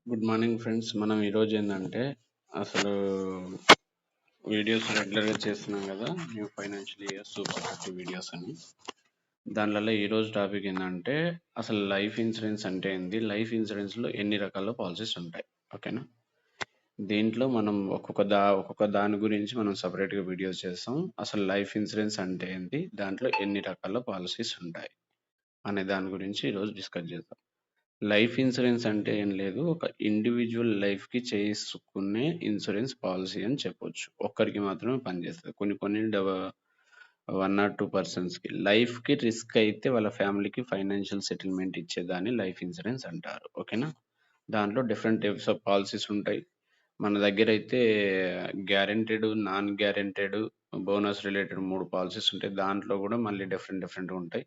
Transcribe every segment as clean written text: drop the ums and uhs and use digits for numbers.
Good morning friends. మనం ఈరోజు ఏంటంటే అసలు వీడియోస్ రెగ్యులర్గా చేస్తున్నాం కదా, new financial year super 30 videos అని. దానివల్ల ఈరోజు టాపిక్ ఏంటంటే అసలు లైఫ్ ఇన్సూరెన్స్ అంటే ఏంది, లైఫ్ ఇన్సూరెన్స్లో ఎన్ని రకాల పాలసీస్ ఉంటాయి. ఓకేనా? దీంట్లో మనం ఒక్కొక్క దాని గురించి మనం సపరేట్గా వీడియోస్ చేస్తాం. అసలు లైఫ్ ఇన్సూరెన్స్ అంటే ఏంటి, దాంట్లో ఎన్ని రకాల పాలసీస్ ఉంటాయి అనే దాని గురించి ఈరోజు డిస్కస్ చేద్దాం. లైఫ్ ఇన్సూరెన్స్ అంటే ఏం లేదు, ఒక ఇండివిజువల్ లైఫ్కి చేసుకునే ఇన్సూరెన్స్ పాలసీ అని చెప్పొచ్చు. ఒక్కరికి మాత్రమే పనిచేస్తుంది. కొన్ని 1 or 2 పర్సన్స్కి లైఫ్కి రిస్క్ అయితే వాళ్ళ ఫ్యామిలీకి ఫైనాన్షియల్ సెటిల్మెంట్ ఇచ్చేదాన్ని లైఫ్ ఇన్సూరెన్స్ అంటారు. ఓకేనా? దాంట్లో డిఫరెంట్ టైప్స్ ఆఫ్ పాలసీస్ ఉంటాయి. మన దగ్గర అయితే guaranteed, non guaranteed, bonus related 3 policies ఉంటాయి. దాంట్లో కూడా మళ్ళీ డిఫరెంట్ ఉంటాయి.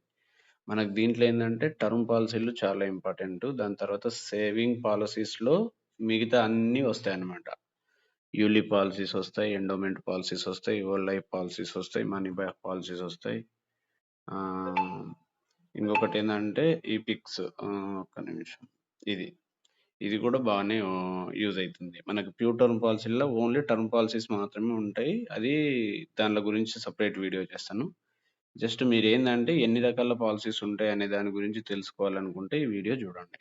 మనకు దీంట్లో ఏంటంటే టర్మ్ పాలసీలు చాలా ఇంపార్టెంట్. దాని తర్వాత సేవింగ్ పాలసీస్లో మిగతా అన్నీ వస్తాయన్నమాట. యూలీ పాలసీస్ వస్తాయి, ఎండోమెంట్ పాలసీస్ వస్తాయి, ఓల్డ్ లైఫ్ పాలసీస్ వస్తాయి, మనీ బ్యాక్ పాలసీస్ వస్తాయి. ఆ, ఇంకొకటి ఏంటంటే ఈ పిక్స్, ఒక్క నిమిషం, ఇది ఇది కూడా బాగానే యూజ్ అవుతుంది. మనకి ప్యూర్ టర్మ్ పాలసీలో ఓన్లీ టర్మ్ పాలసీస్ మాత్రమే ఉంటాయి. అది దానిల గురించి సపరేట్ వీడియో చేస్తాను. జస్ట్ మీరేందంటే ఎన్ని రకాల పాలసీస్ ఉంటాయి అనే దాని గురించి తెలుసుకోవాలనుకుంటే ఈ వీడియో చూడండి.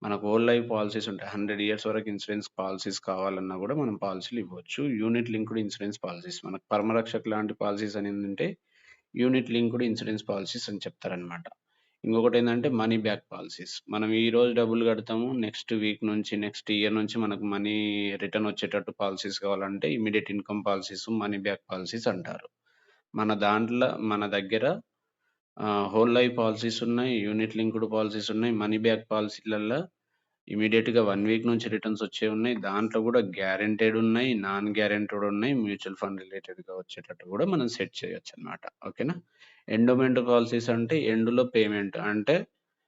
మనకు హోల్ లైఫ్ పాలసీస్ ఉంటాయి. 100 ఇయర్స్ వరకు ఇన్సూరెన్స్ పాలసీస్ కావాలన్నా కూడా మనం పాలసీలు ఇవ్వచ్చు. యూనిట్ లింక్డ్ ఇన్సూరెన్స్ పాలసీస్, మనకు పరమరక్షక్ లాంటి పాలసీస్ అనేది ఉంటే యూనిట్ లింక్డ్ ఇన్సూరెన్స్ పాలసీస్ అని చెప్తారనమాట. ఇంకొకటి ఏంటంటే మనీ బ్యాక్ పాలసీస్. మనం ఈ రోజు డబ్బులు కడతాము, నెక్స్ట్ వీక్ నుంచి నెక్స్ట్ ఇయర్ నుంచి మనకు మనీ రిటర్న్ వచ్చేటట్టు పాలసీస్ కావాలంటే immediate income policies, money back policies అంటారు. మన దగ్గర హోల్ లైఫ్ పాలసీస్ ఉన్నాయి, యూనిట్ లింక్డ్ పాలసీస్ ఉన్నాయి. మనీ బ్యాక్ పాలసీలల్లో ఇమీడియట్‌గా 1 వీక్ నుంచి రిటర్న్స్ వచ్చేవి ఉన్నాయి. దాంట్లో కూడా గ్యారంటెడ్ ఉన్నాయి, నాన్ గ్యారంటెడ్ ఉన్నాయి. మ్యూచువల్ ఫండ్ రిలేటెడ్‌గా వచ్చేటట్టు కూడా మనం సెట్ చేయొచ్చనమాట. ఓకేనా? ఎండోమెంట్ పాలసీస్ అంటే ఎండ్‌లో పేమెంట్. అంటే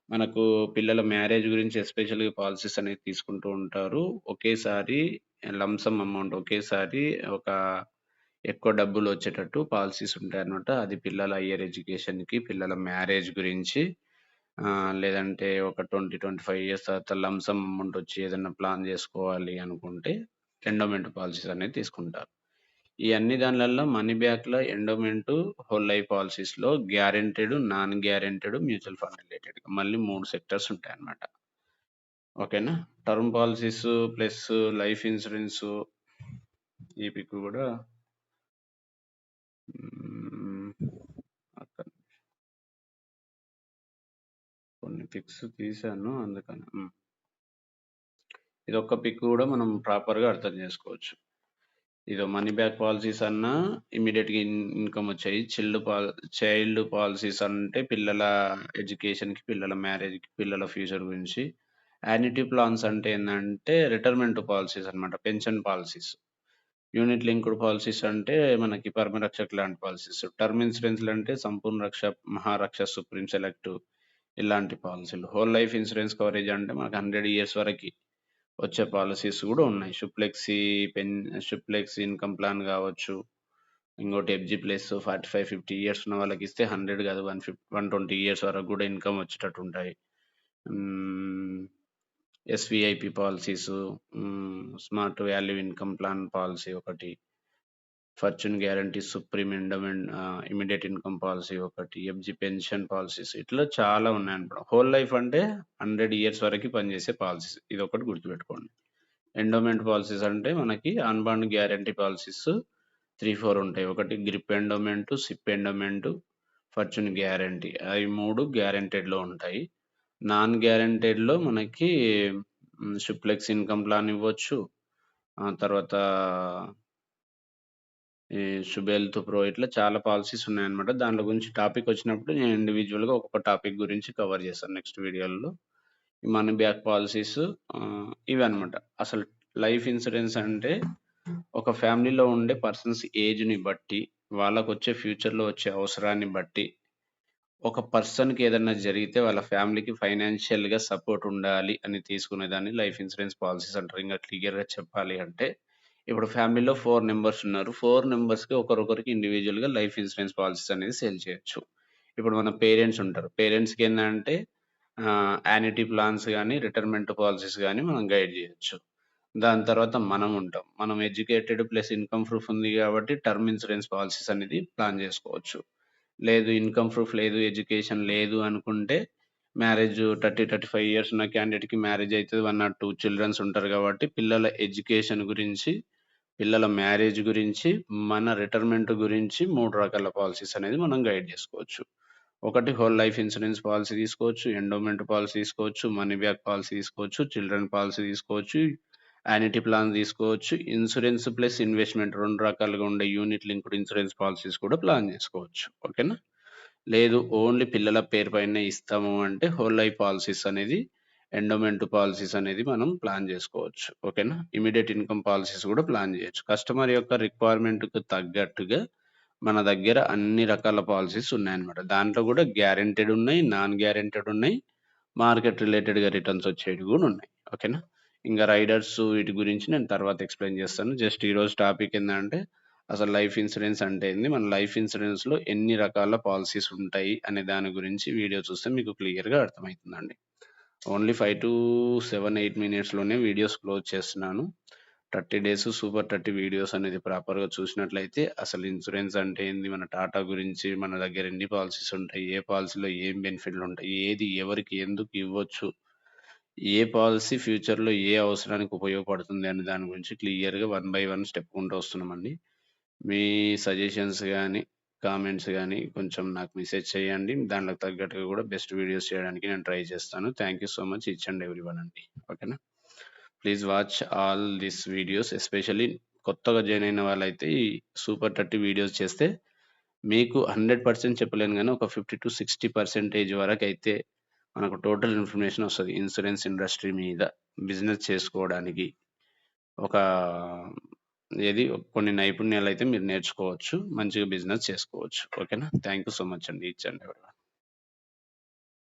మనకు పిల్లల మ్యారేజ్ గురించి ఎస్పెషల్‌గా పాలసీస్ అనేది తీసుకుంటూ ఉంటారు. ఒకేసారి లంప్ సమ్ అమౌంట్ ఒకేసారి ఒక ఎక్కువ డబ్బులు వచ్చేటట్టు పాలసీస్ ఉంటాయన్నమాట. అది పిల్లల హైయర్ ఎడ్యుకేషన్‌కి, పిల్లల మ్యారేజ్ గురించి, లేదంటే ఒక 25 ఇయర్స్ తర్వాత లంప్ సమ్ అమౌంట్ వచ్చి ఏదైనా ప్లాన్ చేసుకోవాలి అనుకుంటే ఎండోమెంట్ పాలసీస్ అనేది తీసుకుంటారు. ఈ అన్ని దానిలల్లో మనీ బ్యాక్‌లో ఎండోమెంట్, హోల్ లైఫ్ పాలసీస్‌లో guaranteed, non guaranteed, mutual fund రిలేటెడ్‌గా మళ్ళీ 3 సెక్టార్స్ ఉంటాయన్నమాట. ఓకేనా? Term policies plus life insurance, ఈ పిక్ కూడా అక్కడ కొన్ని పిక్స్ తీశాను అందుకని. ఇదొక్క పిక్ కూడా మనం ప్రాపర్‌గా అర్థం చేసుకోవచ్చు. ఇదో మనీ బ్యాక్ పాలసీస్ అన్నా ఇమ్మీడియేట్‌గా ఇన్‌కమ్ వచ్చాయి. చైల్డ్ పాలసీస్ అంటే పిల్లల ఎడ్యుకేషన్‌కి, పిల్లల మ్యారేజ్‌కి, పిల్లల ఫ్యూచర్ గురించి. యాన్యుటీ ప్లాన్స్ అంటే ఏందంటే రిటైర్మెంట్ పాలసీస్ అన్నమాట. Pension policies. Unit linked policies అంటే మనకి పరమరక్షక్ లాంటి పాలసీస్. టర్మ్ ఇన్సూరెన్స్‌లు అంటే సంపూర్ణ రక్ష, మహారక్ష, సుప్రీం సెలెక్ట్ ఇలాంటి పాలసీలు. హోల్ లైఫ్ ఇన్సూరెన్స్ కవరేజ్ అంటే మనకు 100 ఇయర్స్ వరకి వచ్చే పాలసీస్ కూడా ఉన్నాయి. షుప్లెక్సీ ఇన్కమ్ ప్లాన్ కావచ్చు. ఇంకోటి ఎఫ్‌జీ ప్లస్ 45, 50 ఇయర్స్ ఉన్న వాళ్ళకి ఇస్తే 100 కాదు 120 ఇయర్స్ వరకు కూడా ఇన్కమ్ వచ్చేటట్టు ఉంటాయి. SVIP policies, smart value income plan policy ఒకటి, fortune guarantee supreme endowment immediate income policy ఒకటి, ఎఫ్‌జీ పెన్షన్ పాలసీస్, ఇట్లా చాలా ఉన్నాయన్నమాట. హోల్ లైఫ్ అంటే 100 ఇయర్స్ వరకు పనిచేసే పాలసీస్. ఇదొకటి గుర్తుపెట్టుకోండి. ఎండోమెంట్ పాలసీస్ అంటే మనకి అన్‌బాండ్ గ్యారంటీ పాలసీస్ 3, 4 ఉంటాయి. ఒకటి grip endowment, SIP endowment, fortune guarantee. అవి 3 గ్యారంటెడ్‌లో ఉంటాయి. నాన్ గ్యారంటెడ్‌లో మనకి షుప్లెక్స్ ఇన్కమ్ ప్లాన్ ఇవ్వచ్చు. తర్వాత ఈ శుభ్ హెల్త్ ప్రో, ఇట్లా చాలా పాలసీస్ ఉన్నాయన్నమాట. దాంట్లో గురించి టాపిక్ వచ్చినప్పుడు నేను ఇండివిడ్యువల్‌గా ఒక్కొక్క టాపిక్ గురించి కవర్ చేస్తాను నెక్స్ట్ వీడియోలలో. ఈ మనీ బ్యాక్ పాలసీస్ ఇవన్నమాట. అసలు లైఫ్ ఇన్సూరెన్స్ అంటే ఒక ఫ్యామిలీలో ఉండే పర్సన్స్ ఏజ్‌ని బట్టి, వాళ్ళకొచ్చే ఫ్యూచర్‌లో వచ్చే అవసరాన్ని బట్టి, ఒక పర్సన్‌కి ఏదన్నా జరిగితే వాళ్ళ ఫ్యామిలీకి ఫైనాన్షియల్‌గా సపోర్ట్ ఉండాలి అని తీసుకునేదాన్ని లైఫ్ ఇన్సూరెన్స్ పాలిసీస్ అంటారు. ఇంకా క్లియర్‌గా చెప్పాలి అంటే, ఇప్పుడు ఫ్యామిలీలో 4 మెంబర్స్ ఉన్నారు. 4 మెంబర్స్‌కి ఒకరొకరికి ఇండివిడ్యువల్‌గా లైఫ్ ఇన్సూరెన్స్ పాలిసీస్ అనేది సేల్ చేయొచ్చు. ఇప్పుడు మన పేరెంట్స్ ఉంటారు. పేరెంట్స్‌కి ఏందంటే యాన్యుటీ ప్లాన్స్ గాని, రిటైర్మెంట్ పాలిసీస్ గాని మనం గైడ్ జేయొచ్చు. దాని తర్వాత మనం ఉంటాం. మనం ఎడ్యుకేటెడ్ ప్లస్ ఇన్‌కమ్ ప్రూఫ్ ఉంది గాబట్టి టర్మ్ ఇన్స్యూరెన్స్ పాలిసీస్ అనేది ప్లాన్ జేసుకోవచ్చు. లేదు ఇన్‌కమ్ ప్రూఫ్ లేదు, ఎడ్యుకేషన్ లేదు అనుకుంటే మ్యారేజ్ 30, 35 ఇయర్స్ ఉన్న క్యాండిడేట్‌కి మ్యారేజ్ అయితది. 1 ఆర్ 2 చిల్డ్రన్స్ ఉంటారు గాబట్టి పిల్లల ఎడ్యుకేషన్ గురించి, పిల్లల మ్యారేజ్ గురించి, మన రిటైర్మెంట్ గురించి 3 రకాల పాలిసీస్ అనేది మనం గైడ్ జేసుకోవచ్చు. ఒకటి హోల్ లైఫ్ ఇన్సూరెన్స్ పాలిసీ తీసుకోవచ్చు, ఎండోమెంట్ పాలిసీ తీసుకోవచ్చు, మనీ బ్యాక్ పాలిసీ తీసుకోవచ్చు, చిల్డ్రన్ పాలిసీ తీసుకోవచ్చు, యాన్యుటీ ప్లాన్ తీసుకోవచ్చు. ఇన్సూరెన్స్ ప్లస్ ఇన్వెస్ట్‌మెంట్ 2 రకాలుగా ఉండే యూనిట్ లింక్డ్ ఇన్సూరెన్స్ పాలిసీస్ కూడా ప్లాన్ చేసుకోవచ్చు. ఓకేనా? లేదు ఓన్లీ పిల్లల పేరు పైనే ఇస్తాము అంటే హోల్ లైఫ్ పాలిసీస్ అనేది, ఎండోమెంట్ పాలిసీస్ అనేది మనం ప్లాన్ చేసుకోవచ్చు. ఓకేనా? ఇమ్మీడియేట్ ఇన్‌కమ్ పాలిసీస్ కూడా ప్లాన్ చేయొచ్చు. కస్టమర్ యొక్క రిక్వైర్మెంట్‌కు తగ్గట్టుగా మన దగ్గర అన్ని రకాల పాలిసీస్ ఉన్నాయన్నమాట. దాంట్లో కూడా గ్యారంటీడ్ ఉన్నాయి, నాన్ గ్యారంటీడ్ ఉన్నాయి. మార్కెట్ రిలేటెడ్‌గా రిటర్న్స్ వచ్చేటివి గూడా ఉన్నాయి. ఓకేనా? ఇంగ రైడర్స్ వీటి గురించి నేను తర్వాత ఎక్స్‌ప్లెయిన్ చేస్తాను. జస్ట్ ఈరోజు టాపిక్ ఏందంటే, అసలు లైఫ్ ఇన్సూరెన్స్ అంటే ఏంది? మన లైఫ్ ఇన్సూరెన్స్‌లో ఎన్ని రకాల పాలిసీస్ ఉంటాయి? అనే దాని గురించి వీడియో చూస్తే మీకు క్లియర్‌గా అర్థమైతుందండి. ఓన్లీ 5-7, 8 మినిట్స్‌లోనే వీడియోస్ క్లోజ్ చేస్తున్నాను. 30 డేస్ సూపర్ 30 వీడియోస్ అనేది ప్రాపర్‌గా చూసినట్లయితే అసలు ఇన్సూరెన్స్ అంటే ఏంది? మన టాటా గురించి మన దగ్గర ఎన్ని పాలిసీస్ ఉంటాయి? ఏ పాలిసీలో ఏం బెనిఫిట్‌లు ఉంటాయి? ఏది ఎవరికి ఎందుకు ఇవ్వచ్చు? ఏ పాలిసీ ఫ్యూచర్‌లో ఏ అవసరానికి ఉపయోగపడుతుంది? అనే దాని గురించి క్లియర్‌గా వన్ బై వన్ చెప్పుకుంటూ వస్తున్నామండి. మీ సజెషన్స్ గాని, కామెంట్స్ గాని కొంచెం నాకు మెసేజ్ చేయండి. దాంట్లోకి తగ్గట్టుగా కూడా బెస్ట్ వీడియోస్ చేయడానికి నేను ట్రై చేస్తాను. Thank you so much each and everyone అండి. ఓకేనా? Please watch all these videos. Especially కొత్తగా జాయిన్ అయిన వాళ్ళైతే ఈ సూపర్ 30 వీడియోస్ చేస్తే మీకు 100% చెప్పలేను గానీ ఒక 50-60% వరకైతే మనకు టోటల్ ఇన్ఫర్మేషన్ వస్తది. ఇన్సూరెన్స్ ఇండస్ట్రీ మీద బిజినెస్ చేసుకోవడానికి ఒక కొన్ని నైపుణ్యాలైతే మీరు నేర్చుకోవచ్చు. మంచిగా బిజినెస్ చేసుకోవచ్చు. ఓకేనా? థాంక్ యూ సో మచ్ అండి ఈచ్ అండ్ ఎవరీవన్.